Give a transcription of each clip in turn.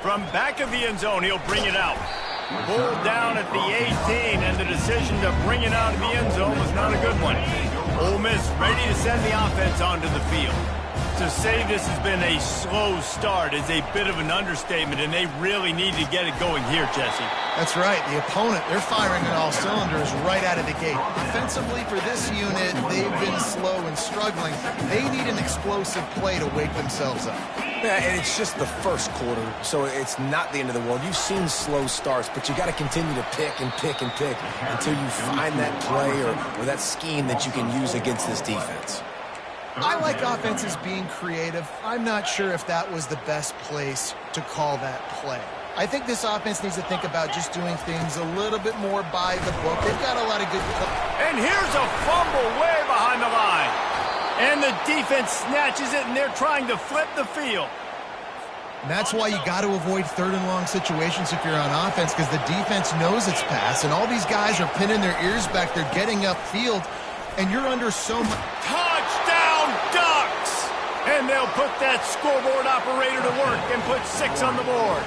From back of the end zone, he'll bring it out. Pulled down at the 18, and the decision to bring it out of the end zone was not a good one. Ole Miss ready to send the offense onto the field. To say this has been a slow start is a bit of an understatement, and they really need to get it going here, Jesse. That's right. The opponent, they're firing on all cylinders right out of the gate. Defensively for this unit, they've been slow and struggling. They need an explosive play to wake themselves up. Yeah, and it's just the first quarter, so it's not the end of the world. You've seen slow starts, but you got to continue to pick and pick and pick until you find that play or that scheme that you can use against this defense. I like offenses being creative. I'm not sure if that was the best place to call that play. I think this offense needs to think about just doing things a little bit more by the book. They've got a lot of good... And here's a fumble way behind the line. And the defense snatches it, and they're trying to flip the field. And that's why you got to avoid third and long situations if you're on offense, because the defense knows it's pass, and all these guys are pinning their ears back. They're getting upfield, and you're under so much... Touchdown, Ducks! And they'll put that scoreboard operator to work and put 6 on the board.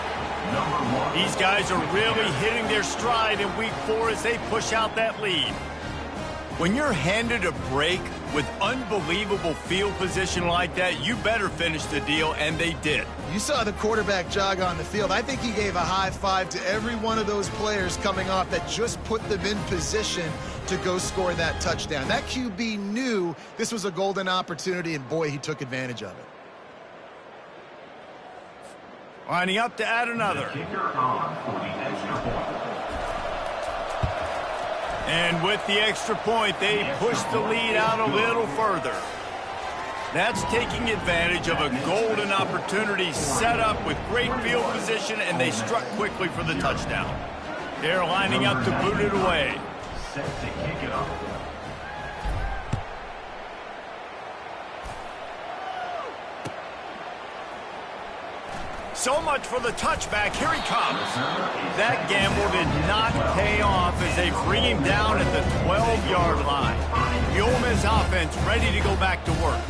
These guys are really hitting their stride in week 4 as they push out that lead. When you're handed a break with unbelievable field position like that, you better finish the deal, and they did. You saw the quarterback jog on the field. I think he gave a high five to every one of those players coming off that just put them in position to go score that touchdown. That QB knew this was a golden opportunity, and boy, he took advantage of it. Lining up to add another. And with the extra point, they push the lead out a little further. That's taking advantage of a golden opportunity set up with great field position, and they struck quickly for the touchdown. They're lining up to boot it away. Set to kick it off. So much for the touchback. Here he comes. That gamble did not pay off as they bring him down at the 12-yard line. The Ole Miss offense ready to go back to work.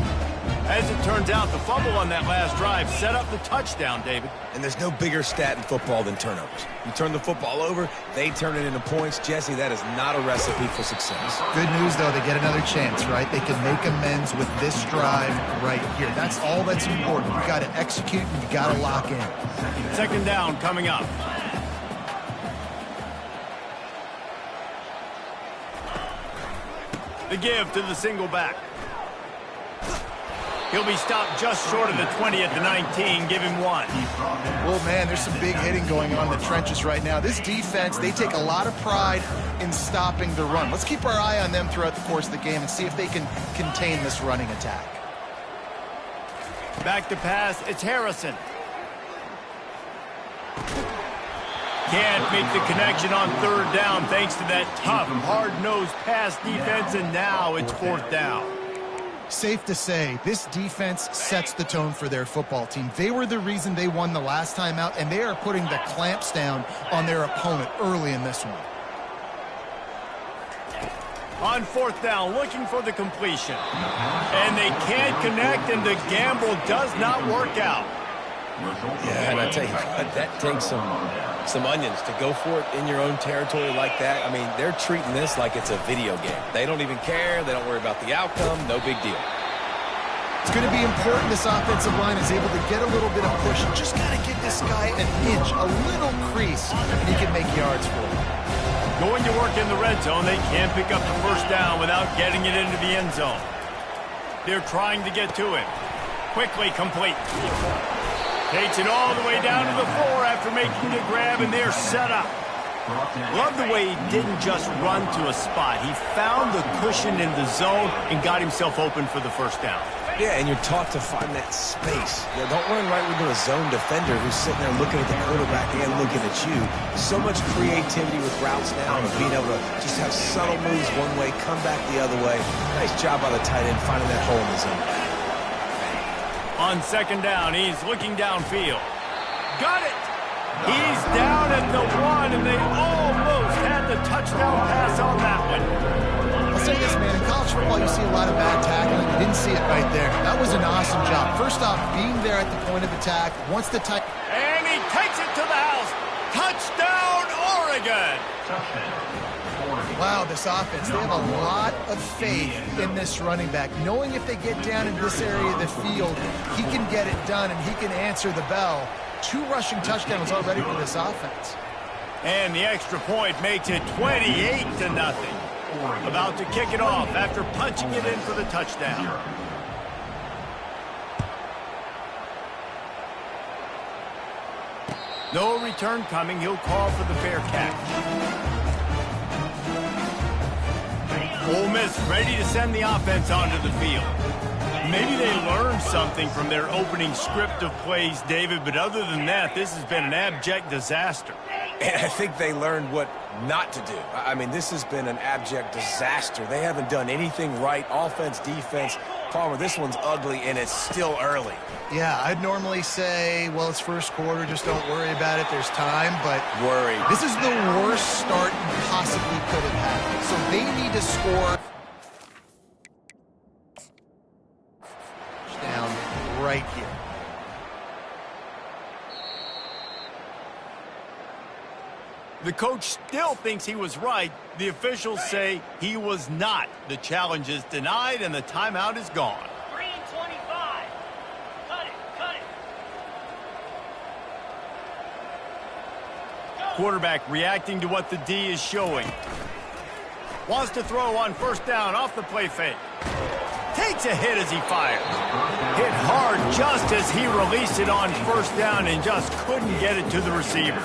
As it turns out, the fumble on that last drive set up the touchdown, David. And there's no bigger stat in football than turnovers. You turn the football over, they turn it into points. Jesse, that is not a recipe for success. Good news, though, they get another chance, right? They can make amends with this drive right here. That's all that's important. You got to execute, and you got to lock in. Second down coming up. The give to the single back. He'll be stopped just short of the 20 at the 19. Give him 1. Well, man, there's some big hitting going on in the trenches right now. This defense, they take a lot of pride in stopping the run. Let's keep our eye on them throughout the course of the game and see if they can contain this running attack. Back to pass. It's Harrison. Can't make the connection on third down thanks to that tough, hard-nosed pass defense, and now it's 4th down. Safe to say, this defense sets the tone for their football team. They were the reason they won the last time out, and they are putting the clamps down on their opponent early in this one. On 4th down, looking for the completion. And they can't connect, and the gamble does not work out. Yeah, and I tell you what, that takes some onions to go for it in your own territory like that. I mean, they're treating this like it's a video game. They don't even care. They don't worry about the outcome. No big deal. It's going to be important this offensive line is able to get a little bit of push. You just got to give this guy an inch, a little crease, and he can make yards for him. Going to work in the red zone, they can't pick up the first down without getting it into the end zone. They're trying to get to it. Quickly complete. Takes it all the way down to the floor after making the grab, and they're set up. Love the way he didn't just run to a spot. He found the cushion in the zone and got himself open for the first down. Yeah, and you're taught to find that space. Yeah, don't run right into a zone defender who's sitting there looking at the quarterback and looking at you. So much creativity with routes now and being able to just have subtle moves one way, come back the other way. Nice job by the tight end finding that hole in the zone. On 2nd down, he's looking downfield. Got it! He's down at the 1, and they almost had the touchdown pass on that one. I'll say this, man. In college football, you see a lot of bad tackling. You didn't see it right there. That was an awesome job. First off, being there at the point of attack. Once the tight... And he takes it to the house. Touchdown, Oregon! Wow, this offense, they have a lot of faith in this running back, knowing if they get down in this area of the field, he can get it done and he can answer the bell. 2 rushing touchdowns already for this offense. And the extra point makes it 28-0. About to kick it off after punching it in for the touchdown. No return coming. He'll call for the fair catch. Ole Miss ready to send the offense onto the field. Maybe they learned something from their opening script of plays, David, but other than that, this has been an abject disaster. And I think they learned what not to do. I mean, this has been an abject disaster. They haven't done anything right, offense, defense. Palmer, this one's ugly, and it's still early. Yeah, I'd normally say, well, it's first quarter, just don't worry about it, there's time, but this is the worst start you possibly could have had. So they need to score down right here. The coach still thinks he was right. The officials say he was not. The challenge is denied, and the timeout is gone. 3:25. Cut it, cut it. Quarterback reacting to what the D is showing. Wants to throw on first down off the play fake. Takes a hit as he fires. Hit hard just as he released it on first down and just couldn't get it to the receiver.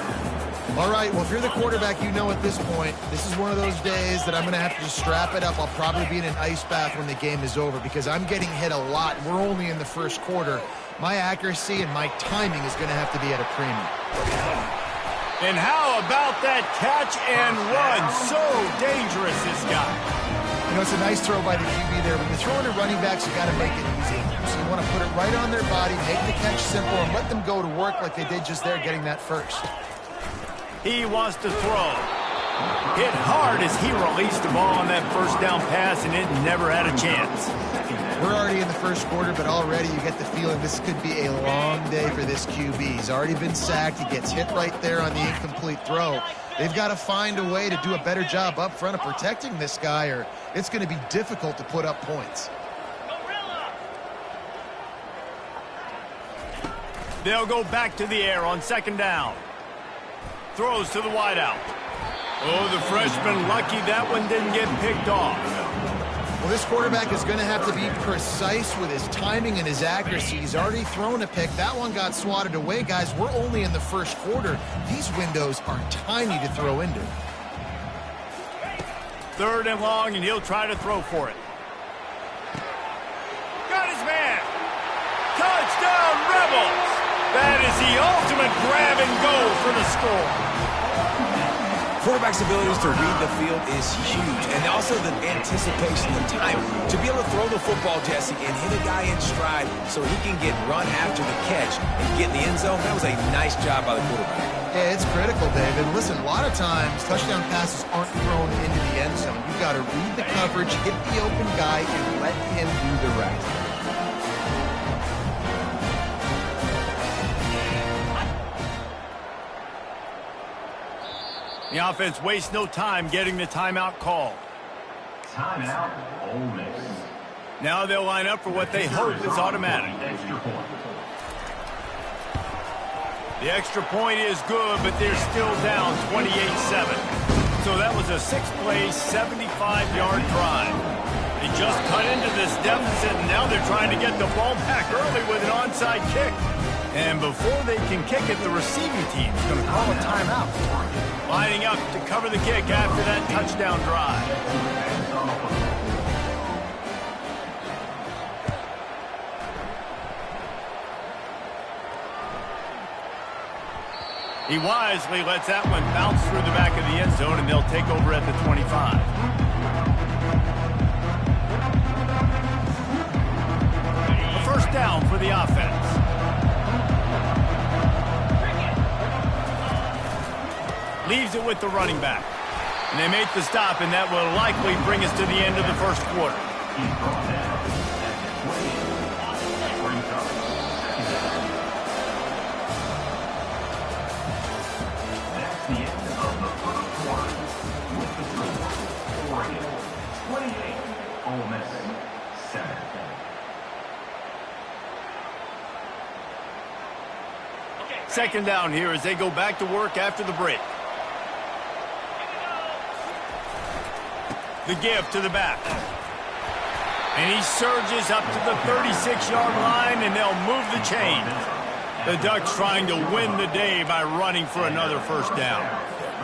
All right, well, if you're the quarterback, you know at this point, this is one of those days that I'm going to have to just strap it up. I'll probably be in an ice bath when the game is over because I'm getting hit a lot. We're only in the first quarter. My accuracy and my timing is going to have to be at a premium. And how about that catch and run? So dangerous, this guy. You know, it's a nice throw by the QB there. When you're throwing to running backs, you got to make it easy. So you want to put it right on their body, make the catch simple, and let them go to work like they did just there getting that first. He wants to throw. Hit hard as he released the ball on that first down pass, and it never had a chance. We're already in the first quarter, but already you get the feeling this could be a long day for this QB. He's already been sacked. He gets hit right there on the incomplete throw. They've got to find a way to do a better job up front of protecting this guy, or it's going to be difficult to put up points. They'll go back to the air on second down. Throws to the wideout. Oh, the freshman lucky that one didn't get picked off. Well, this quarterback is going to have to be precise with his timing and his accuracy. He's already thrown a pick. That one got swatted away, guys. We're only in the first quarter. These windows are tiny to throw into. Third and long, and he'll try to throw for it. Got his man. Touchdown, Rebels! That is the ultimate grab and go for the score. Quarterback's abilities to read the field is huge, and also the anticipation, the time. To be able to throw the football, Jesse, and hit a guy in stride so he can get run after the catch and get in the end zone, that was a nice job by the quarterback. Yeah, it's critical, David. Listen, a lot of times, touchdown passes aren't thrown into the end zone. You've got to read the coverage, hit the open guy, and let him do the rest. The offense wastes no time getting the timeout called. Timeout, Ole Miss. Now they'll line up for what they hope is automatic. The extra point is good, but they're still down 28-7. So that was a 6-play, 75-yard drive. They just cut into this deficit, and now they're trying to get the ball back early with an onside kick. And before they can kick it, the receiving team's going to call a timeout. Lining up to cover the kick after that touchdown drive. He wisely lets that one bounce through the back of the end zone, and they'll take over at the 25. A first down for the offense. Leaves it with the running back. And they make the stop, and that will likely bring us to the end of the first quarter. Second down here as they go back to work after the break. The give to the back. And he surges up to the 36-yard line, and they'll move the chain. The Ducks trying to win the day by running for another first down.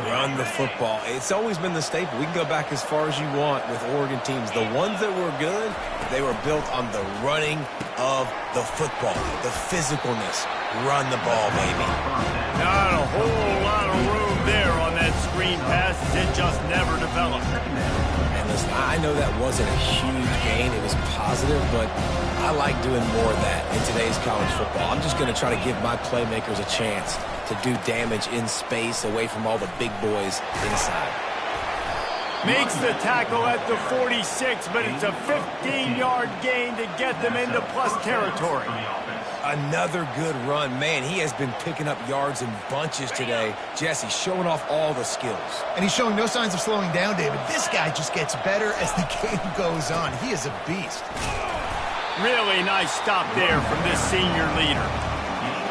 Run the football. It's always been the staple. We can go back as far as you want with Oregon teams. The ones that were good, they were built on the running of the football, the physicalness. Run the ball, baby. Not a whole lot of room there on that screen pass. It just never developed. And listen, I know that wasn't a huge gain. It was positive, but I like doing more of that in today's college football. I'm just going to try to give my playmakers a chance to do damage in space away from all the big boys inside. Makes the tackle at the 46, but it's a 15-yard gain to get them into plus territory. Another good run. Man, he has been picking up yards in bunches today. Jesse showing off all the skills. And he's showing no signs of slowing down, David. This guy just gets better as the game goes on. He is a beast. Really nice stop there from this senior leader.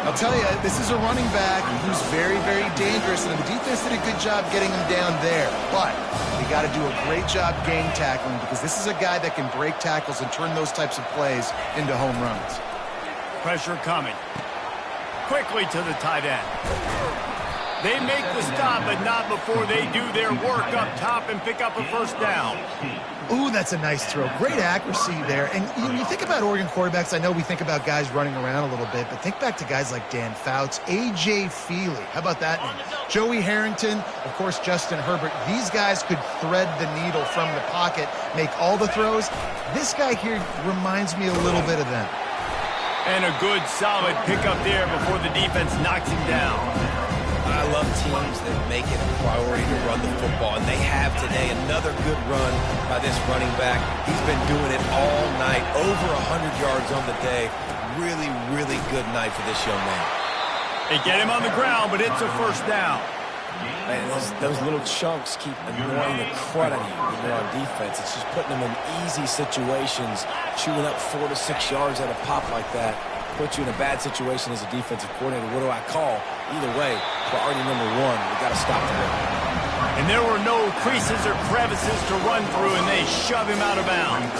I'll tell you, this is a running back who's very, very dangerous, and the defense did a good job getting him down there. But they got to do a great job game tackling, because this is a guy that can break tackles and turn those types of plays into home runs. Pressure coming. Quickly to the tight end. They make the stop, but not before they do their work up top and pick up a first down. Ooh, that's a nice throw. Great accuracy there. And you think about Oregon quarterbacks, I know we think about guys running around a little bit, but think back to guys like Dan Fouts, A.J. Feely. How about that name? Joey Harrington, of course, Justin Herbert. These guys could thread the needle from the pocket, make all the throws. This guy here reminds me a little bit of them. And a good, solid pickup there before the defense knocks him down. I love teams that make it a priority to run the football, and they have today. Another good run by this running back. He's been doing it all night, over 100 yards on the day. Really, really good night for this young man. They get him on the ground, but it's a first down. Man, those little chunks keep annoying the crud out of you when you're on defense. It's just putting them in easy situations, shooting up 4 to 6 yards at a pop like that. Puts you in a bad situation as a defensive coordinator. What do I call? Either way, priority number one, we got to stop the run. And there were no creases or crevices to run through, and they shove him out of bounds.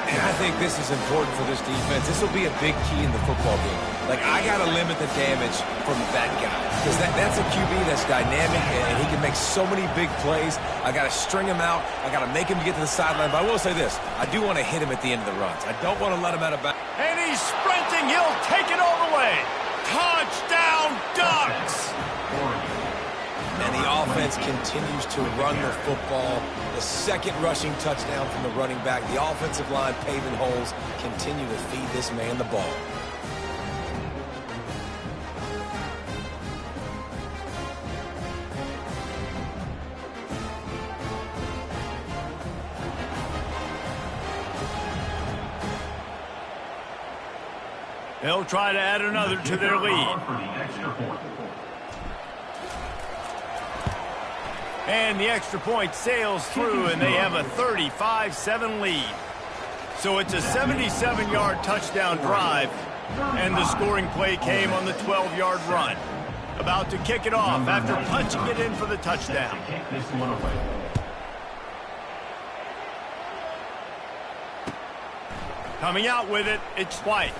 And I think this is important for this defense. This will be a big key in the football game. Like, I got to limit the damage from that guy. Because that's a QB that's dynamic, and he can make so many big plays. I got to string him out. I got to make him get to the sideline. But I will say this. I do want to hit him at the end of the runs. I don't want to let him out of bounds. And he's sprinting. He'll take it all the way. Touchdown, Ducks! And the offense continues to run the football. The second rushing touchdown from the running back. The offensive line paving holes. Continue to feed this man the ball. They'll try to add another to their lead. And the extra point sails through, and they have a 35-7 lead. So it's a 77-yard touchdown drive, and the scoring play came on the 12-yard run. About to kick it off after punching it in for the touchdown. Coming out with it, it's White.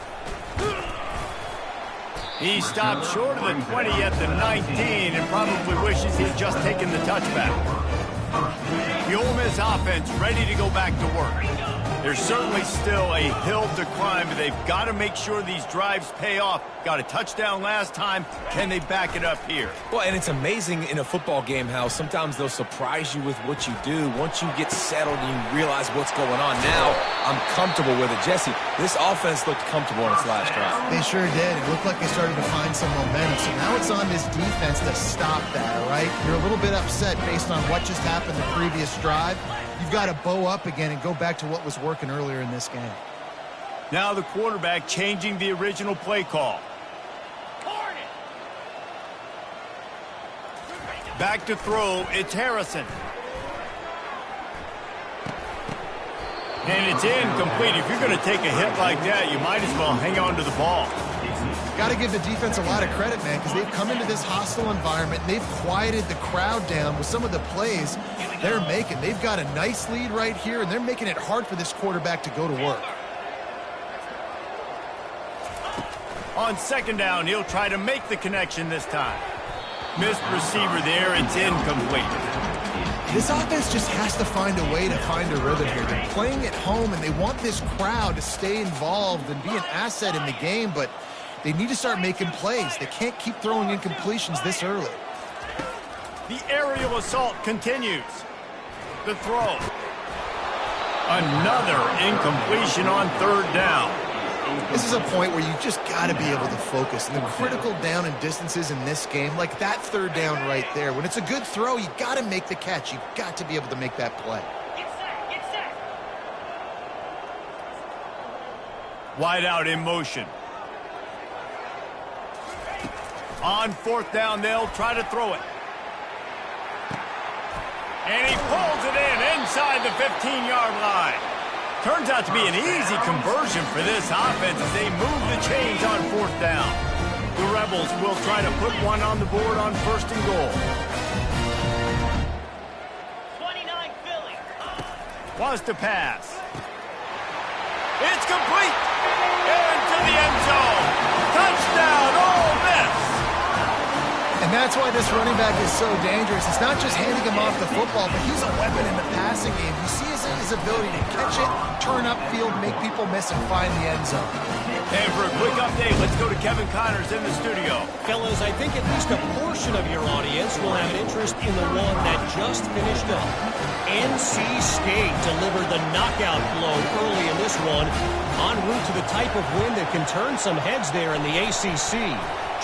He stopped short of the 20 at the 19 and probably wishes he'd just taken the touchback. The Ole Miss offense ready to go back to work. There's certainly still a hill to climb, but they've got to make sure these drives pay off. Got a touchdown last time. Can they back it up here? Well, and it's amazing in a football game how sometimes they'll surprise you with what you do. Once you get settled and you realize what's going on, now I'm comfortable with it. Jesse, this offense looked comfortable in its last drive. They sure did. It looked like they started to find some momentum. So now it's on this defense to stop that, all right? You're a little bit upset based on what just happened the previous drive. You've got to bow up again and go back to what was working earlier in this game. Now the quarterback changing the original play call. Back to throw, it's Harrison. And it's incomplete. If you're going to take a hit like that, you might as well hang on to the ball. Got to give the defense a lot of credit, man, because they've come into this hostile environment and they've quieted the crowd down with some of the plays they're making. They've got a nice lead right here, and they're making it hard for this quarterback to go to work. On second down, he'll try to make the connection this time. Missed receiver there. It's incomplete. This offense just has to find a way to find a rhythm here. They're playing at home, and they want this crowd to stay involved and be an asset in the game, but they need to start making plays. They can't keep throwing incompletions this early. The aerial assault continues. The throw. Another incompletion on third down. This is a point where you just got to be able to focus. And the critical down and distances in this game, like that third down right there, when it's a good throw, you got to make the catch. You've got to be able to make that play. Get set, get set. Wide out in motion. On fourth down, they'll try to throw it. And he pulls it in inside the 15-yard line. Turns out to be an easy conversion for this offense as they move the chains on fourth down. The Rebels will try to put one on the board on first and goal. 29 Philly. Wants to pass. It's complete. Into the end zone. Touchdown, Ole Miss. And that's why this running back is so dangerous. It's not just handing him off the football, but he's a weapon in the passing game. You see his ability to catch it, turn upfield, make people miss, and find the end zone. And for a quick update, let's go to Kevin Connors in the studio. Fellas, I think at least a portion of your audience will have an interest in the one that just finished up. NC State delivered the knockout blow early in this one, en route to the type of win that can turn some heads there in the ACC.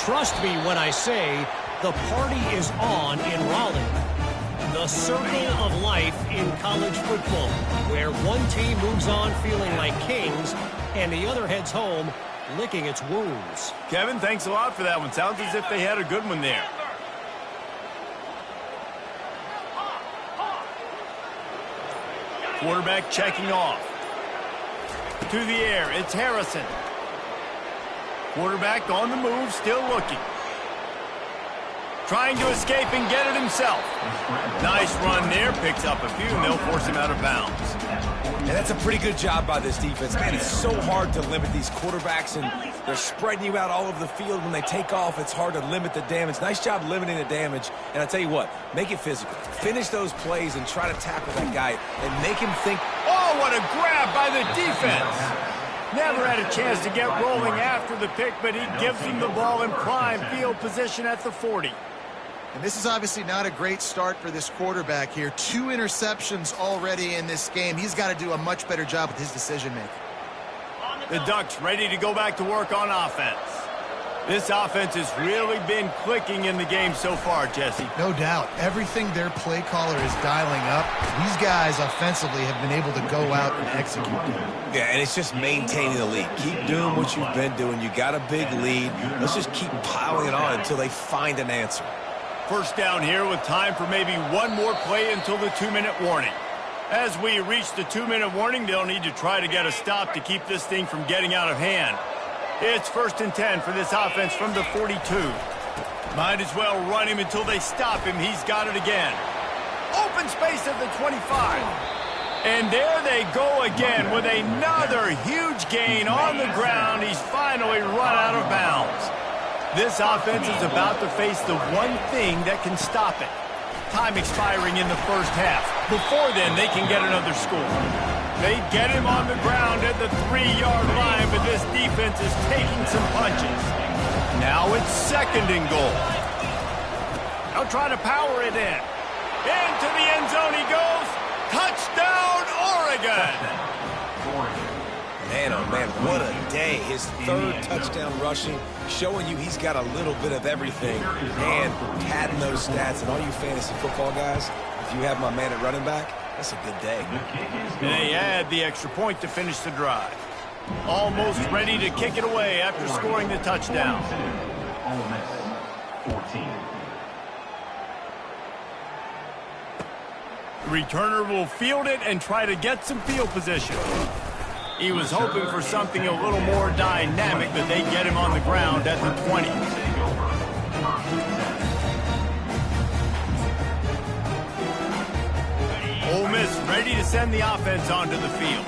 Trust me when I say the party is on in Raleigh. The circle of life in college football, where one team moves on feeling like kings and the other heads home licking its wounds. Kevin, thanks a lot for that one. Sounds as if they had a good one there. Quarterback checking off. To the air, it's Harrison. Quarterback on the move, still looking. Trying to escape and get it himself. Nice run there, picks up a few, and they'll force him out of bounds. And that's a pretty good job by this defense. Man, it's so hard to limit these quarterbacks, and they're spreading you out all over the field. When they take off, it's hard to limit the damage. Nice job limiting the damage. And I tell you what, make it physical. Finish those plays and try to tackle that guy and make him think. Oh, what a grab by the defense. Never had a chance to get rolling after the pick, but he gives him the ball in prime field position at the 40. And this is obviously not a great start for this quarterback here. 2 interceptions already in this game. He's got to do a much better job with his decision-making. The Ducks ready to go back to work on offense. This offense has really been clicking in the game so far, Jesse. No doubt. Everything their play caller is dialing up, these guys offensively have been able to go out and execute. Yeah, and it's just maintaining the lead. Keep doing what you've been doing. You got a big lead. Let's just keep piling it on until they find an answer. First down here with time for maybe one more play until the 2-minute warning. As we reach the 2-minute warning, they'll need to try to get a stop to keep this thing from getting out of hand. It's 1st and 10 for this offense from the 42. Might as well run him until they stop him. He's got it again. Open space at the 25. And there they go again with another huge gain on the ground. He's finally run out of bounds. This offense is about to face the one thing that can stop it. Time expiring in the first half. Before then, they can get another score. They get him on the ground at the 3-yard line, but this defense is taking some punches. Now it's 2nd and goal. They'll try to power it in. Into the end zone he goes. Touchdown, Oregon! Man, oh man, what a day. His 3rd touchdown rushing, showing you he's got a little bit of everything. And padding those stats. And all you fantasy football guys, if you have my man at running back, that's a good day. They add the extra point to finish the drive. Almost ready to kick it away after scoring the touchdown. Ole Miss, 14. The returner will field it and try to get some field position. He was hoping for something a little more dynamic, but they get him on the ground at the 20. Ole Miss ready to send the offense onto the field.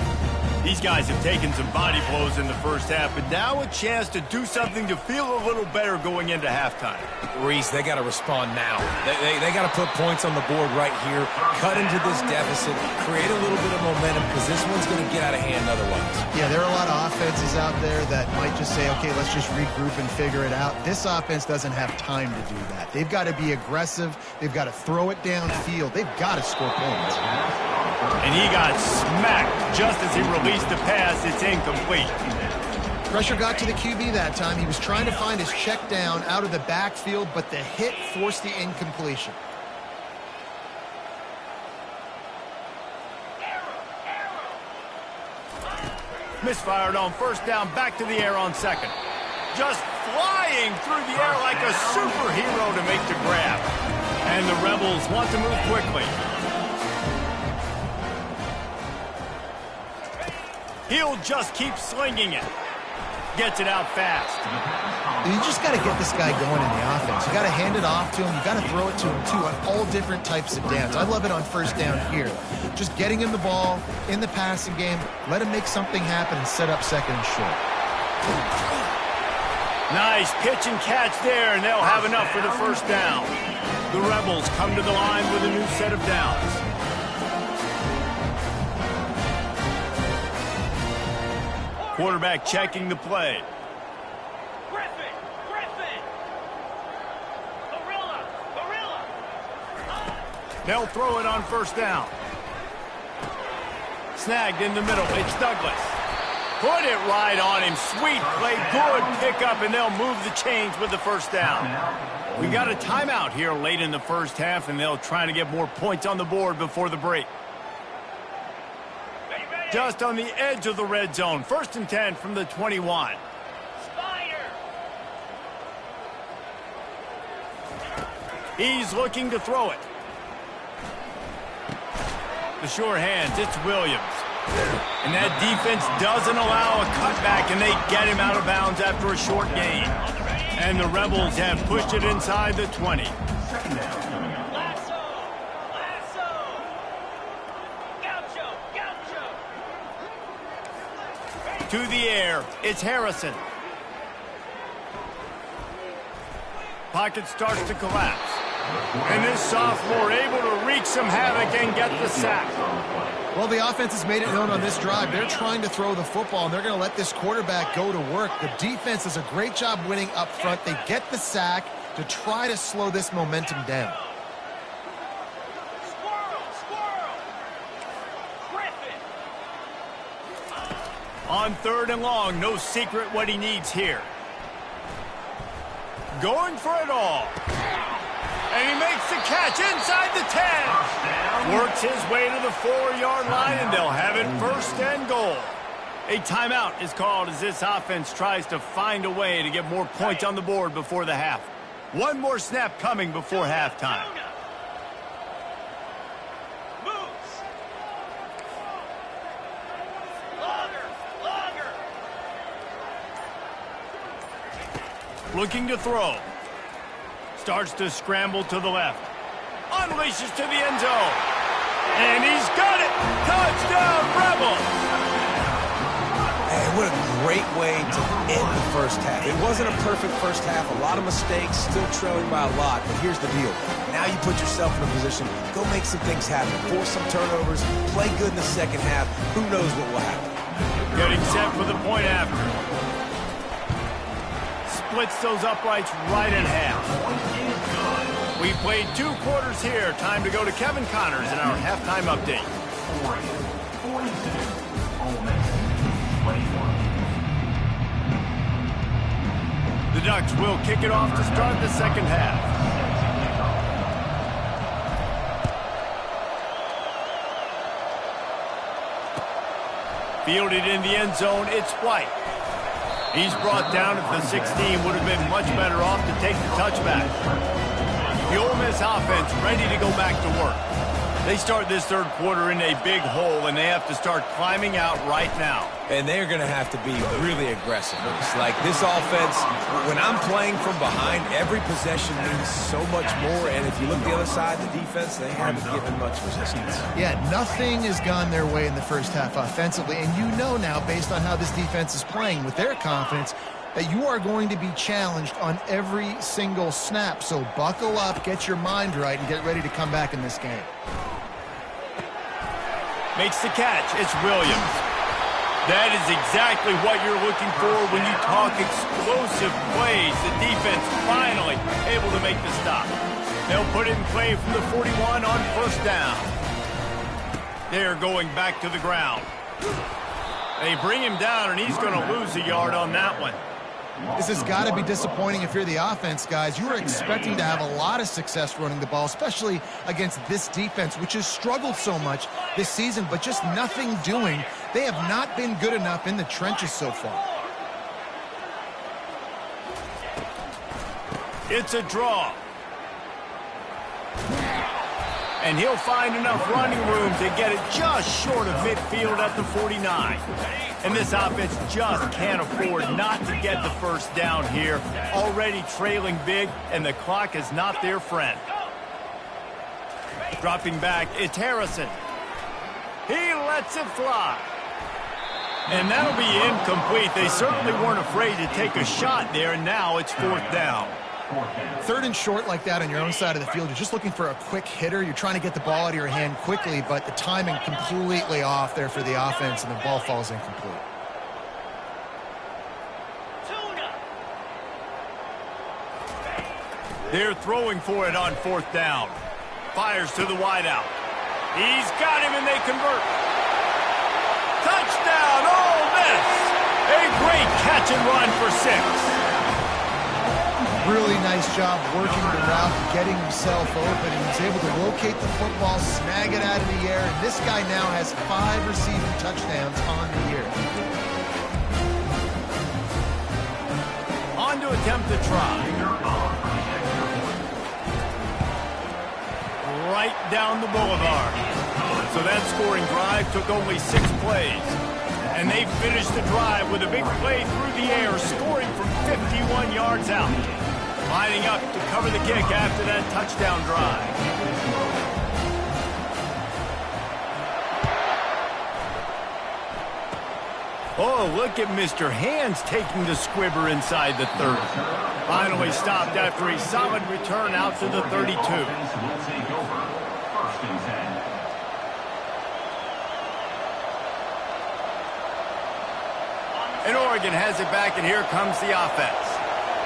These guys have taken some body blows in the first half, but now a chance to do something to feel a little better going into halftime. Reese, they got to respond now. They got to put points on the board right here, cut into this deficit, create a little bit of momentum, because this one's going to get out of hand otherwise. Yeah, there are a lot of offenses out there that might just say, okay, let's just regroup and figure it out. This offense doesn't have time to do that. They've got to be aggressive. They've got to throw it downfield. They've got to score points. And he got smacked just as he released the pass. It's incomplete. Pressure got to the QB that time. He was trying to find his check down out of the backfield, but the hit forced the incompletion. Misfired on first down, back to the air on second. Just flying through the air like a superhero to make the grab. And the Rebels want to move quickly. He'll just keep slinging it. Gets it out fast. You just got to get this guy going in the offense. You got to hand it off to him. You got to throw it to him, too, on all different types of downs. I love it on first down here. Just getting him the ball in the passing game. Let him make something happen and set up second and short. Nice pitch and catch there, and they'll have enough for the first down. The Rebels come to the line with a new set of downs. Quarterback checking the play. Griffin! Gorilla! They'll throw it on first down. Snagged in the middle. It's Douglas. Put it right on him. Sweet play. Good pickup, and they'll move the chains with the first down. We got a timeout here late in the first half, and they'll try to get more points on the board before the break. Just on the edge of the red zone. 1st and 10 from the 21. Spider! He's looking to throw it. The sure hands, it's Williams. And that defense doesn't allow a cutback, and they get him out of bounds after a short gain. And the Rebels have pushed it inside the 20. To the air, it's Harrison. Pocket starts to collapse. And this sophomore able to wreak some havoc and get the sack. Well, the offense has made it known on this drive. They're trying to throw the football, and they're going to let this quarterback go to work. The defense does a great job winning up front. They get the sack to try to slow this momentum down. On 3rd and long, no secret what he needs here. Going for it all. And he makes the catch inside the 10. Works his way to the 4-yard line, and they'll have it 1st and goal. A timeout is called as this offense tries to find a way to get more points on the board before the half. One more snap coming before halftime. Looking to throw. Starts to scramble to the left. Unleashes to the end zone. And he's got it! Touchdown, Rebels! Hey, what a great way to end the first half. It wasn't a perfect first half. A lot of mistakes, still trailing by a lot. But here's the deal. Now you put yourself in a position. Go make some things happen. Force some turnovers. Play good in the second half. Who knows what will happen. Getting set for the point after. Splits those uprights right in half. We played 2 quarters here. Time to go to Kevin Connors in our halftime update. The Ducks will kick it off to start the second half. Fielded in the end zone, it's White. He's brought down at the 16, would have been much better off to take the touchback. The Ole Miss offense ready to go back to work. They start this third quarter in a big hole, and they have to start climbing out right now. And they're going to have to be really aggressive. It's like this offense, when I'm playing from behind, every possession means so much more. And if you look the other side, the defense, they haven't given much resistance. Yeah, nothing has gone their way in the first half offensively. And you know now, based on how this defense is playing with their confidence, that you are going to be challenged on every single snap. So buckle up, get your mind right, and get ready to come back in this game. Makes the catch. It's Williams. That is exactly what you're looking for when you talk explosive plays. The defense finally able to make the stop. They'll put it in play from the 41 on first down. They're going back to the ground. They bring him down, and he's going to lose a yard on that one. This has got to be disappointing if you're the offense, guys. You were expecting to have a lot of success running the ball, especially against this defense, which has struggled so much this season, but just nothing doing. They have not been good enough in the trenches so far. It's a draw. And he'll find enough running room to get it just short of midfield at the 49. And this offense just can't afford not to get the first down here. Already trailing big, and the clock is not their friend. Dropping back, it's Harrison. He lets it fly. And that'll be incomplete. They certainly weren't afraid to take a shot there, and now it's fourth down. Third and short like that on your own side of the field, you're just looking for a quick hitter. You're trying to get the ball out of your hand quickly, but the timing completely off there for the offense, and the ball falls incomplete. They're throwing for it on fourth down. Fires to the wideout. He's got him, and they convert. Touchdown, Ole Miss! A great catch and run for 6. Really nice job working the route, getting himself open, and he's able to locate the football, snag it out of the air, and this guy now has 5 receiving touchdowns on the year. On to attempt the try. Right down the boulevard. So that scoring drive took only 6 plays. And they finished the drive with a big play through the air, scoring from 51 yards out. Lining up to cover the kick after that touchdown drive. Oh, look at Mr. Hands taking the squibber inside the 30. Finally stopped after a solid return out to the 32. And Oregon has it back, and here comes the offense.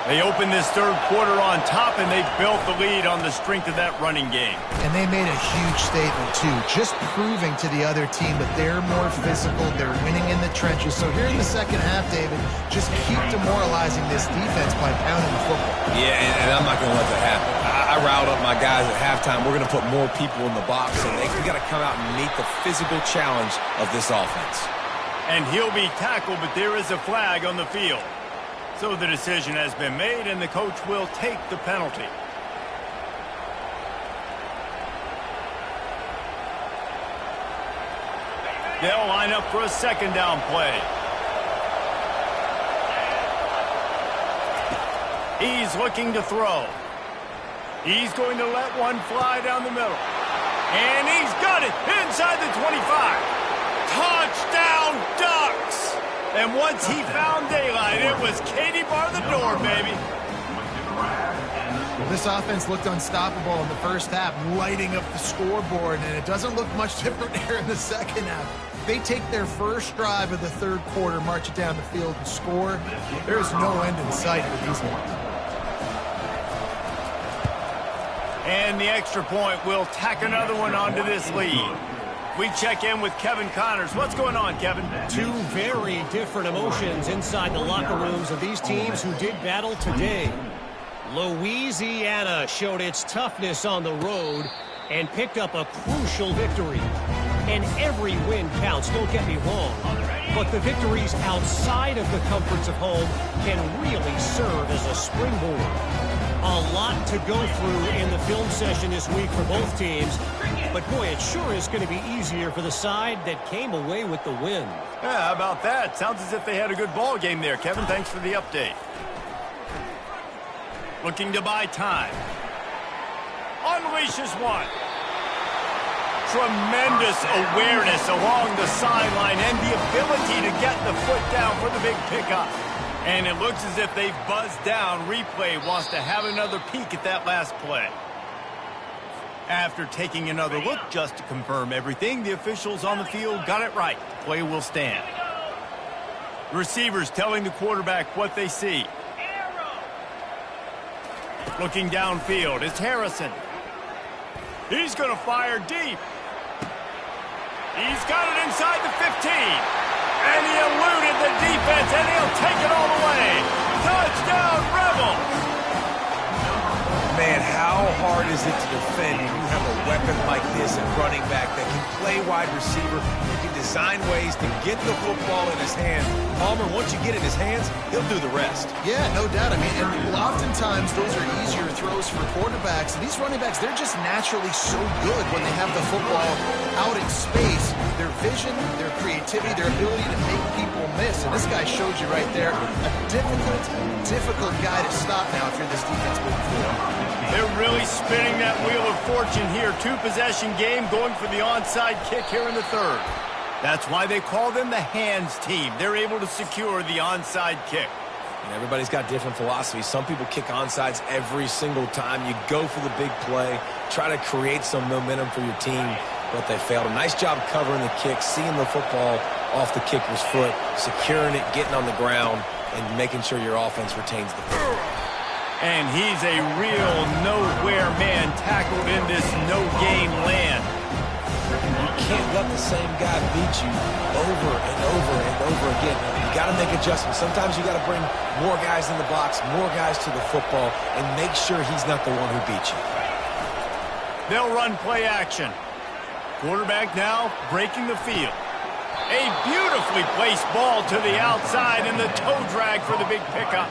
They open this third quarter on top, and they built the lead on the strength of that running game. And they made a huge statement, too, just proving to the other team that they're more physical, they're winning in the trenches. So here in the second half, David, just keep demoralizing this defense by pounding the football. Yeah, and I'm not going to let that happen. I riled up my guys at halftime. We're going to put more people in the box, and we got to come out and meet the physical challenge of this offense. And he'll be tackled, but there is a flag on the field. So the decision has been made, and the coach will take the penalty. They'll line up for a second down play. He's looking to throw. He's going to let one fly down the middle. And he's got it inside the 25. Touchdown, Ducks! And once he found daylight, it was Katie bar the door, baby. This offense looked unstoppable in the first half, lighting up the scoreboard, and it doesn't look much different here in the second half. They take their first drive of the third quarter, march it down the field, and score. There's no end in sight for these ones. And the extra point will tack another one onto this lead. We check in with Kevin Connors. What's going on, Kevin? 2 very different emotions inside the locker rooms of these teams who did battle today. Louisiana showed its toughness on the road and picked up a crucial victory. And every win counts, don't get me wrong. But the victories outside of the comforts of home can really serve as a springboard. A lot to go through in the film session this week for both teams. But boy, it sure is going to be easier for the side that came away with the win. Yeah, how about that? Sounds as if they had a good ball game there. Kevin, thanks for the update. Looking to buy time. Unleashes one. Tremendous awareness along the sideline and the ability to get the foot down for the big pickup. And it looks as if they've buzzed down. Replay wants to have another peek at that last play. After taking another look just to confirm everything, the officials on the field got it right. Play will stand. Receivers telling the quarterback what they see. Looking downfield, it's Harrison. He's going to fire deep. He's got it inside the 15. And he eluded the defense, and he'll take it all the way. Touchdown, Rebels! Man, how hard is it to defend when you have a weapon like this at running back that can play wide receiver, who can design ways to get the football in his hands? Palmer, once you get it in his hands, he'll do the rest. Yeah, no doubt. I mean, and oftentimes those are easier throws for quarterbacks. And these running backs, they're just naturally so good when they have the football out in space. Their vision, their creativity, their ability to make people miss. And this guy showed you right there, a difficult guy to stop now if you're this defense moving forward. They're really spinning that wheel of fortune here. Two-possession game going for the onside kick here in the third. That's why they call them the hands team. They're able to secure the onside kick. And everybody's got different philosophies. Some people kick onsides every single time. You go for the big play, try to create some momentum for your team, but they failed. A nice job covering the kick, seeing the football off the kicker's foot, securing it, getting on the ground, and making sure your offense retains the ball. And he's a real nowhere man tackled in this no-game land. You can't let the same guy beat you over and over and over again. You got to make adjustments. Sometimes you got to bring more guys in the box, more guys to the football, and make sure he's not the one who beat you. They'll run play action. Quarterback now breaking the field. A beautifully placed ball to the outside and the toe drag for the big pickup.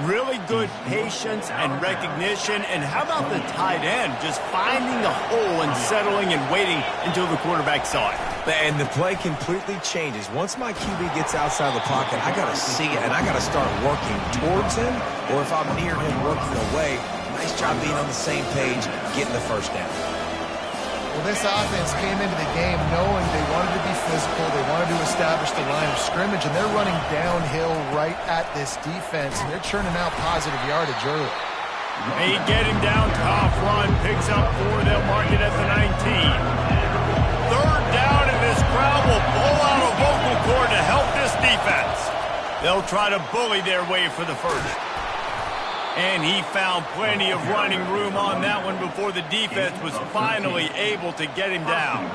Really good patience and recognition. And how about the tight end just finding the hole and settling and waiting until the quarterback saw it. And the play completely changes. Once my QB gets outside the pocket, I got to see it, and I got to start working towards him, or if I'm near him working away, nice job being on the same page, getting the first down. Well, this offense came into the game knowing they wanted to be physical, they wanted to establish the line of scrimmage, and they're running downhill right at this defense, and they're churning out positive yardage early. They get him down, tough run, picks up 4, they'll mark it at the 19. Third down, and this crowd will blow out a vocal cord to help this defense. They'll try to bully their way for the first. And he found plenty of running room on that one before the defense was finally able to get him down.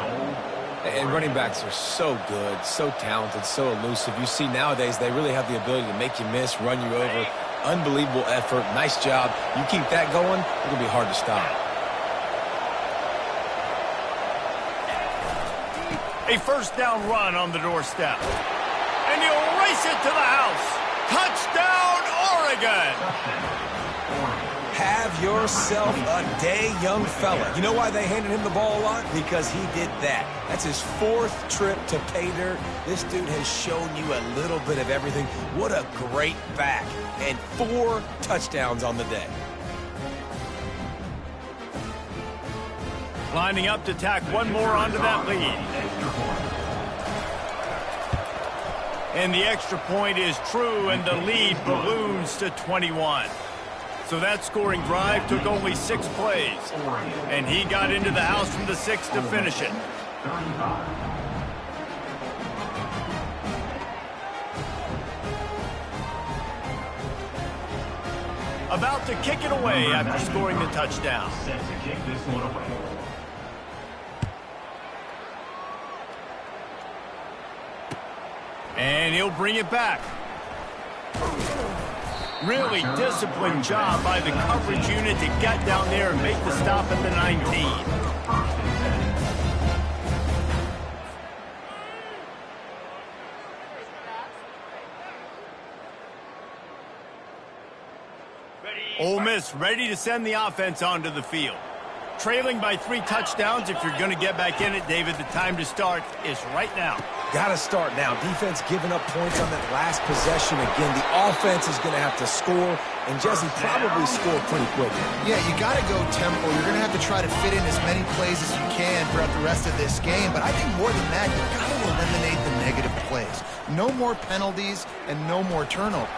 And running backs are so good, so talented, so elusive. You see nowadays they really have the ability to make you miss, run you over. Unbelievable effort. Nice job. You keep that going, it'll be hard to stop. A first down run on the doorstep. And he'll race it to the house. Touchdown, Oregon! Have yourself a day, young fella. You know why they handed him the ball a lot? Because he did that. That's his 4th trip to pay dirt. This dude has shown you a little bit of everything. What a great back. And 4 touchdowns on the day. Lining up to tack one more onto that lead. And the extra point is true, and the lead balloons to 21. So that scoring drive took only 6 plays. And he got into the house from the 6 to finish it. About to kick it away after scoring the touchdown. Set to kick this one away. And he'll bring it back. Really disciplined job by the coverage unit to get down there and make the stop at the 19. Ole Miss ready to send the offense onto the field. Trailing by 3 touchdowns. If you're going to get back in it, David, the time to start is right now. Got to start now. Defense giving up points on that last possession. Again, the offense is going to have to score, and Jesse probably score pretty quick. Yeah, you got to go tempo. You're going to have to try to fit in as many plays as you can throughout the rest of this game. But I think more than that, you've got to eliminate the negative plays. No more penalties and no more turnovers.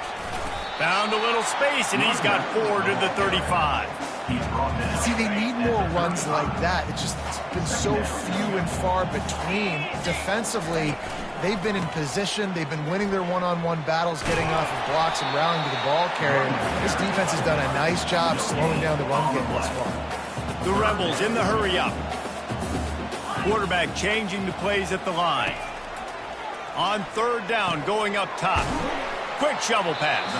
Found a little space, and he's got 4 to the 35. See, they need more runs like that. It's been so few and far between. Defensively, they've been in position. They've been winning their one-on-one battles, getting off of blocks and rallying to the ball carrier. This defense has done a nice job slowing down the run game thus far. The Rebels in the hurry-up. Quarterback changing the plays at the line. On 3rd down, going up top. Quick shovel pass.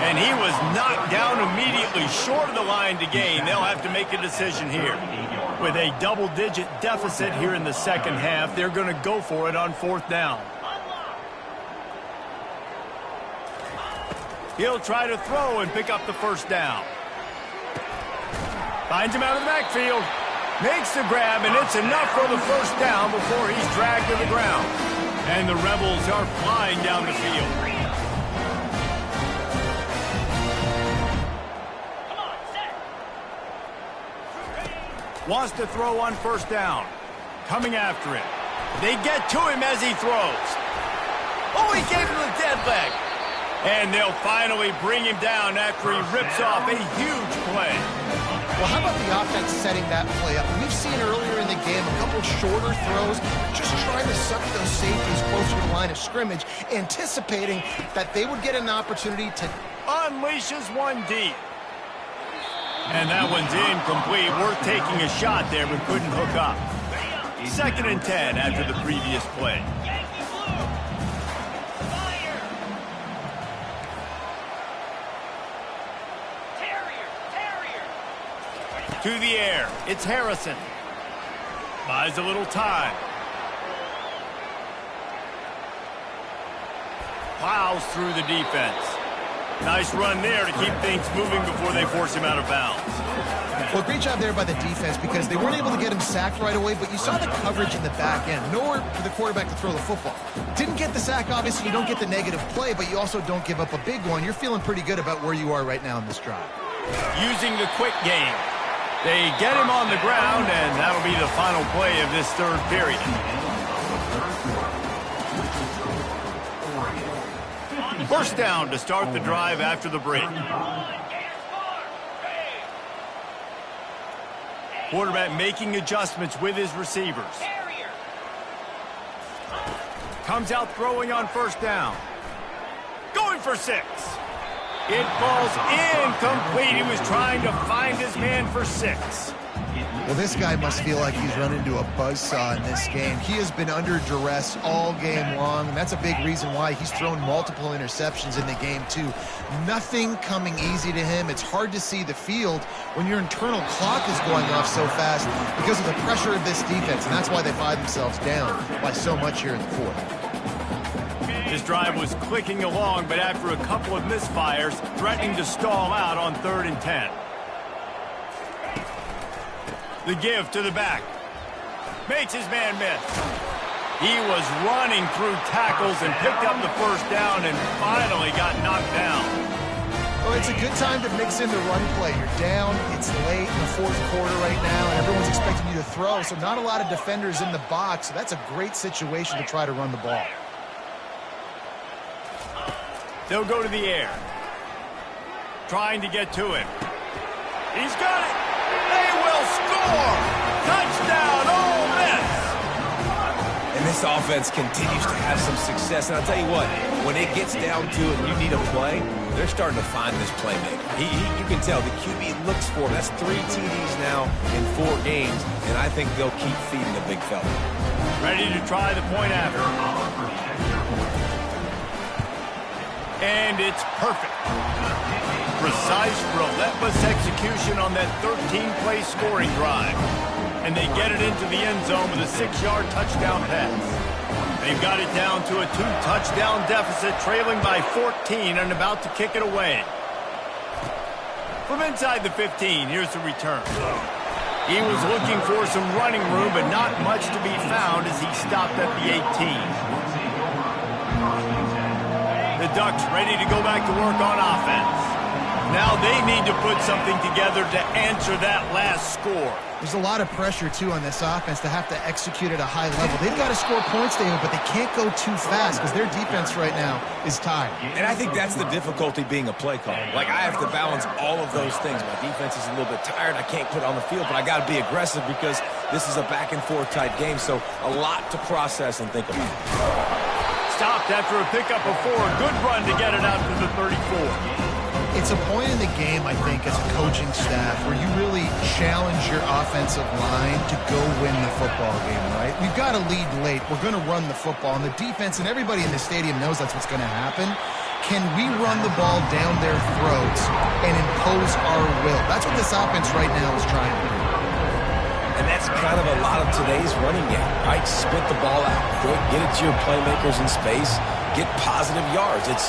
And he was knocked down immediately short of the line to gain. They'll have to make a decision here. With a double-digit deficit here in the second half, they're going to go for it on 4th down. He'll try to throw and pick up the 1st down. Finds him out of the backfield. Makes the grab, and it's enough for the 1st down before he's dragged to the ground. And the Rebels are flying down the field. Wants to throw on 1st down. Coming after him. They get to him as he throws. Oh, he gave him the dead leg. And they'll finally bring him down after he rips off a huge play. Well, how about the offense setting that play up? We've seen earlier in the game a couple shorter throws, just trying to suck those safeties closer to the line of scrimmage, anticipating that they would get an opportunity to unleashes one deep. And that one's incomplete. Worth taking a shot there, but couldn't hook up. 2nd and 10 after the previous play. To the air. It's Harrison. Buys a little time. Plows through the defense. Nice run there to keep things moving before they force him out of bounds. Well, great job there by the defense because they weren't able to get him sacked right away, but you saw the coverage in the back end. Nowhere for the quarterback to throw the football. Didn't get the sack, obviously. You don't get the negative play, but you also don't give up a big one. You're feeling pretty good about where you are right now in this drive. Using the quick game. They get him on the ground, and that'll be the final play of this 3rd period. First down to start the drive after the break. Quarterback making adjustments with his receivers. Comes out throwing on 1st down. Going for 6. It falls incomplete. He was trying to find his man for 6. Well, this guy must feel like he's run into a buzzsaw in this game. He has been under duress all game long, and that's a big reason why he's thrown multiple interceptions in the game, too. Nothing coming easy to him. It's hard to see the field when your internal clock is going off so fast because of the pressure of this defense, and that's why they find themselves down by so much here in the 4th. This drive was clicking along, but after a couple of misfires, threatening to stall out on 3rd and 10. The give to the back. Makes his man miss. He was running through tackles and picked up the 1st down and finally got knocked down. Well, it's a good time to mix in the run play. You're down, it's late in the 4th quarter right now, and everyone's expecting you to throw, so not a lot of defenders in the box, so that's a great situation to try to run the ball. They'll go to the air. Trying to get to him. He's got it. They will score. Touchdown, Ole Miss. And this offense continues to have some success. And I'll tell you what, when it gets down to it and you need a play, they're starting to find this playmaker. You can tell the QB looks for him. That's 3 TDs now in 4 games, and I think they'll keep feeding the big fella. Ready to try the point after. And it's perfect. Precise, relentless execution on that 13-play scoring drive. And they get it into the end zone with a 6-yard touchdown pass. They've got it down to a 2-touchdown deficit, trailing by 14 and about to kick it away. From inside the 15, here's the return. He was looking for some running room, but not much to be found as he stopped at the 18. The Ducks ready to go back to work on offense. Now they need to put something together to answer that last score. There's a lot of pressure, too, on this offense to have to execute at a high level. They've got to score points, David, but they can't go too fast because their defense right now is tired. And I think that's the difficulty being a play caller. Like, I have to balance all of those things. My defense is a little bit tired. I can't put it on the field, but I got to be aggressive because this is a back-and-forth type game, so a lot to process and think about. Stopped after a pickup of 4. Good run to get it out to the 34. It's a point in the game, I think, as a coaching staff where you really challenge your offensive line to go win the football game, right? We've got to lead late. We're going to run the football. And the defense and everybody in the stadium knows that's what's going to happen. Can we run the ball down their throats and impose our will? That's what this offense right now is trying to do. And that's kind of a lot of today's running game, right? Spit the ball out quick, get it to your playmakers in space, get positive yards. It's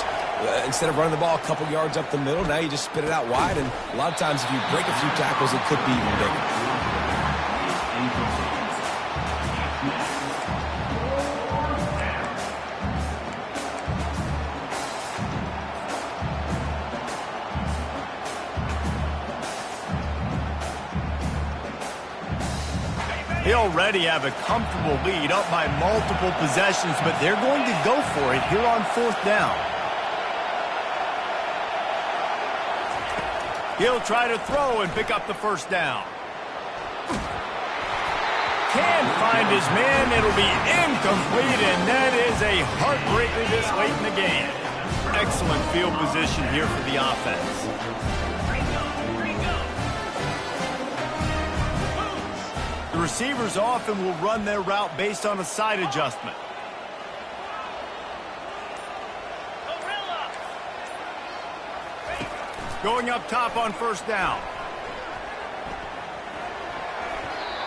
instead of running the ball a couple yards up the middle, now you just spit it out wide, and a lot of times if you break a few tackles, it could be even bigger. They already have a comfortable lead up by multiple possessions, but they're going to go for it here on 4th down. He'll try to throw and pick up the 1st down. Can't find his man. It'll be incomplete, and that is a heartbreaker this late in the game. Excellent field position here for the offense. The receivers often will run their route based on a side adjustment. Going up top on 1st down.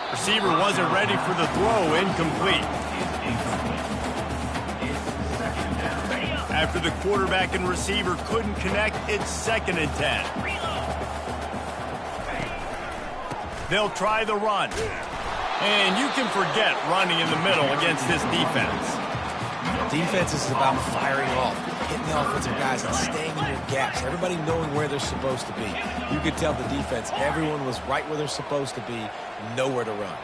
Receiver wasn't ready for the throw, incomplete. After the quarterback and receiver couldn't connect, it's 2nd and 10. They'll try the run. And you can forget running in the middle against this defense. Defense is about firing off, hitting the offensive guys and staying in your gaps. Everybody knowing where they're supposed to be. You could tell the defense, everyone was right where they're supposed to be, nowhere to run.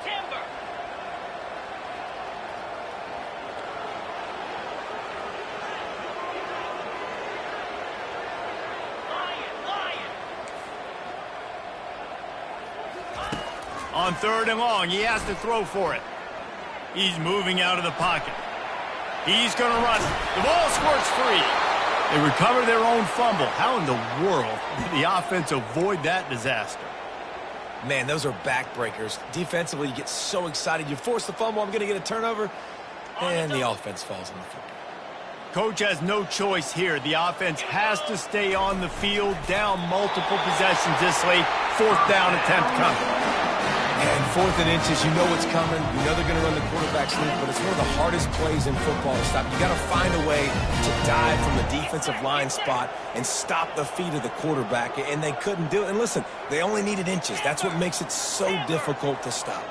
On 3rd and long, he has to throw for it. He's moving out of the pocket. He's going to run. The ball squirts free. They recover their own fumble. How in the world did the offense avoid that disaster? Man, those are backbreakers. Defensively, you get so excited. You force the fumble, I'm going to get a turnover, and the offense falls on the football. Coach has no choice here. The offense has to stay on the field, down multiple possessions this late. 4th down attempt coming. And 4th and inches, you know what's coming. You know they're going to run the quarterback sneak, but it's one of the hardest plays in football to stop. You got to find a way to dive from the defensive line spot and stop the feet of the quarterback, and they couldn't do it. And listen, they only needed inches. That's what makes it so difficult to stop.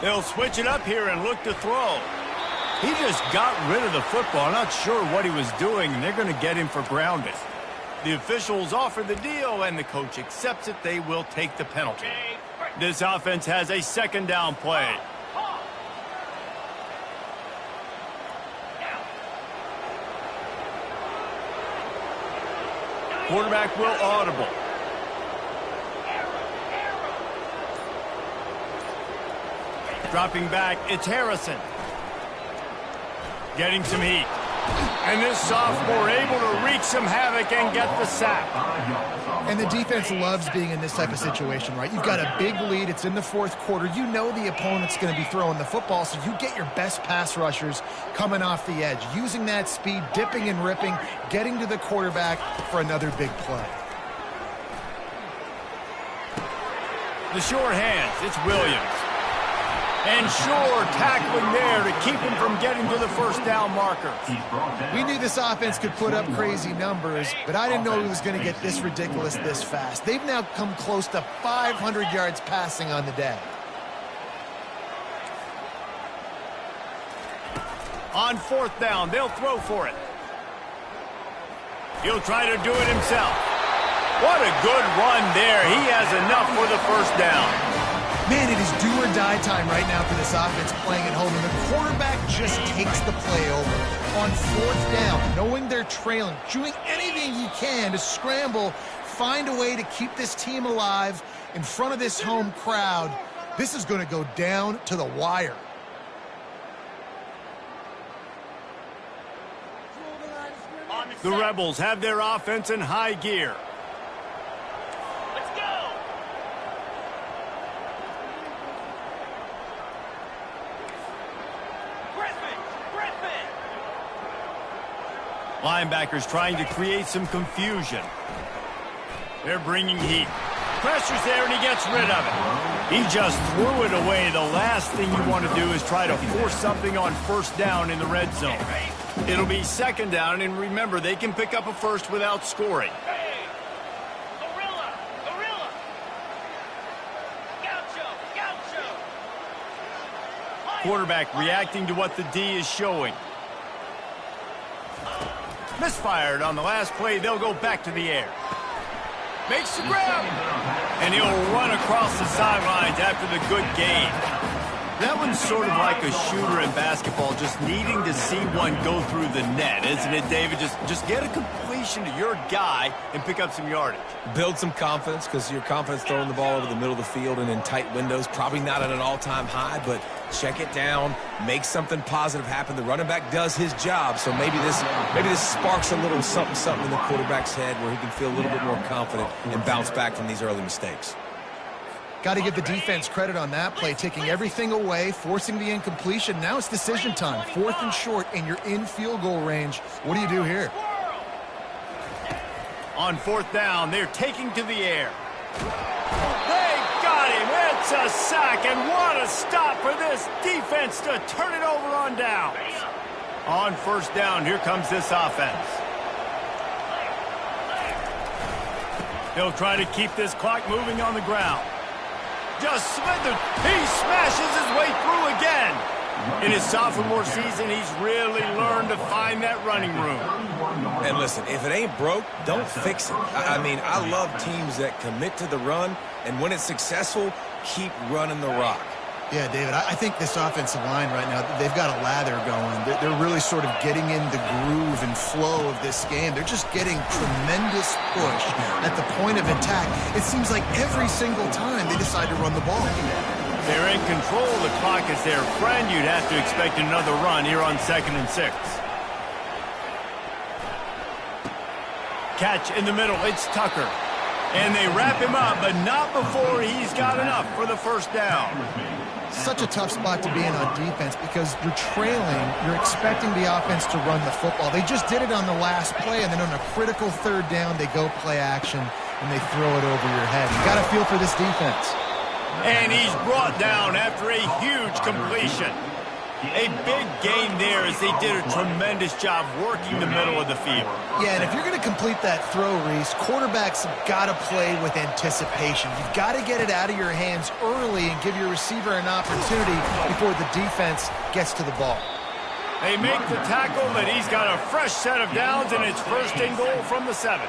They'll switch it up here and look to throw. He just got rid of the football. Not sure what he was doing, and they're going to get him for grounding. The officials offer the deal, and the coach accepts it. They will take the penalty. This offense has a 2nd down play. Quarterback will audible. Dropping back, it's Harrison. Getting some heat. And this sophomore able to wreak some havoc and get the sack. And the defense loves being in this type of situation, right? You've got a big lead. It's in the 4th quarter. You know the opponent's going to be throwing the football, so you get your best pass rushers coming off the edge, using that speed, dipping and ripping, getting to the quarterback for another big play. The sure hands, it's Williams. And sure, tackling there to keep him from getting to the first down marker. We knew this offense could put up crazy numbers, but I didn't know it was going to get this ridiculous this fast. They've now come close to 500 yards passing on the day. On fourth down, they'll throw for it. He'll try to do it himself. What a good run there. He has enough for the first down. Man, it is do or die time right now for this offense playing at home, and the quarterback just takes the play over. On fourth down, knowing they're trailing, doing anything he can to scramble, find a way to keep this team alive in front of this home crowd. This is going to go down to the wire. The Rebels have their offense in high gear. Let's go. Griffin. Linebackers trying to create some confusion. They're bringing heat. Pressure's there, and he gets rid of it. He just threw it away. The last thing you want to do is try to force something on first down in the red zone. It'll be second down, and remember, they can pick up a first without scoring. Hey, Gorilla. Gaucho. Quarterback reacting to what the D is showing. Misfired on the last play. They'll go back to the air. Makes the grab. And he'll run across the sidelines after the good gain. That one's sort of like a shooter in basketball, just needing to see one go through the net, isn't it, David? Just get a completion to your guy and pick up some yardage. Build some confidence, because your confidence throwing the ball over the middle of the field and in tight windows, probably not at an all-time high, but check it down, make something positive happen. The running back does his job, so maybe this sparks a little something in the quarterback's head where he can feel a little bit more confident and bounce back from these early mistakes. Got to give the defense credit on that play, taking everything away, forcing the incompletion. Now it's decision time. Fourth and short, and you're in field goal range. What do you do here? On fourth down, they're taking to the air. They got him. It's a sack, and what a stop for this defense to turn it over on downs. On first down, here comes this offense. They'll try to keep this clock moving on the ground. Just smothered. He smashes his way through again. In his sophomore season, he's really learned to find that running room. And listen, if it ain't broke, don't fix it. I mean, I love teams that commit to the run, and when it's successful, keep running the rock. Yeah, David, I think this offensive line right now, they've got a lather going. They're really sort of getting in the groove and flow of this game. They're just getting tremendous push at the point of attack. It seems like every single time they decide to run the ball. They're in control. The clock is their friend. You'd have to expect another run here on 2nd and 6. Catch in the middle. It's Tucker. And they wrap him up, but not before he's got enough for the first down. Such a tough spot to be in on defense because you're trailing. You're expecting the offense to run the football. They just did it on the last play, and then on a critical third down, they go play action, and they throw it over your head. You got to feel for this defense. And he's brought down after a huge completion. A big gain there as they did a tremendous job working the middle of the field. Yeah, and if you're going to complete that throw, Reese, quarterbacks have got to play with anticipation. You've got to get it out of your hands early and give your receiver an opportunity before the defense gets to the ball. They make the tackle, but he's got a fresh set of downs, and it's 1st and goal from the 7.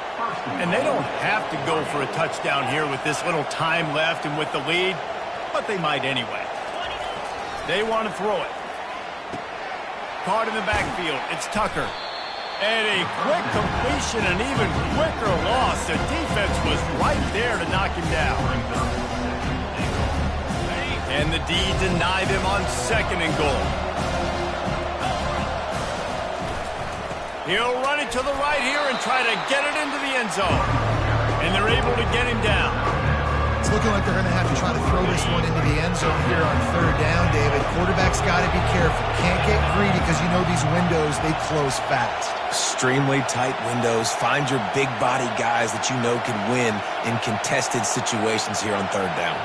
And they don't have to go for a touchdown here with this little time left and with the lead, but they might anyway. They want to throw it. Caught in the backfield, it's Tucker. And a quick completion, an even quicker loss. The defense was right there to knock him down. And the D denied him on 2nd and goal. He'll run it to the right here and try to get it into the end zone. And they're able to get him down. It's looking like they're going to have to try to throw this one into the end zone here on 3rd down, David. Quarterback's got to be careful. Can't get greedy because you know these windows, they close fast. Extremely tight windows. Find your big body guys that you know can win in contested situations here on 3rd down.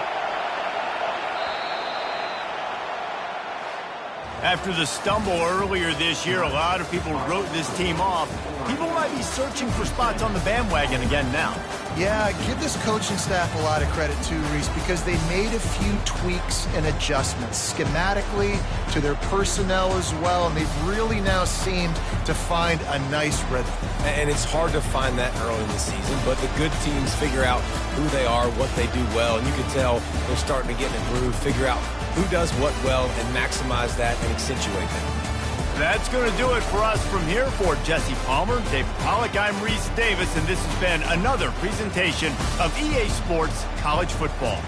After the stumble earlier this year, a lot of people wrote this team off. People might be searching for spots on the bandwagon again now. Yeah, give this coaching staff a lot of credit too, Reese, because they made a few tweaks and adjustments schematically to their personnel as well, and they've really now seemed to find a nice rhythm. And it's hard to find that early in the season, but the good teams figure out who they are, what they do well, and you can tell they're starting to get in a groove, figure out who does what well, and maximize that and accentuate that. That's going to do it for us from here. For Jesse Palmer, David Pollack, I'm Reese Davis, and this has been another presentation of EA Sports College Football.